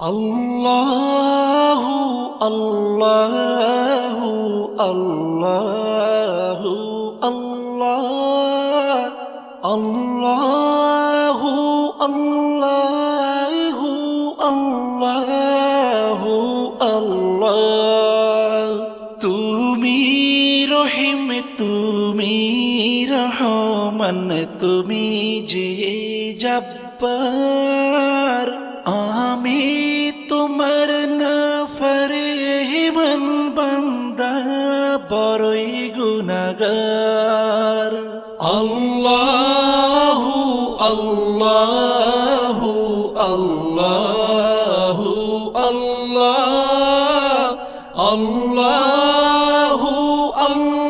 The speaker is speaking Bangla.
আল্লাহু আল্লাহু আল্লাহু আল্লাহ আল্লাহু আল্লাহু আল্লাহু আল্লাহ। তুমি রহিম, তুমি রহমান, তুমি যে জব্বার, আমি তোমার নাফরমান বান্দা, বড়ই গুনাহগার। আল্লাহু আল্লাহু আল্লাহু আল্লাহ আল্লাহু আল্লাহ।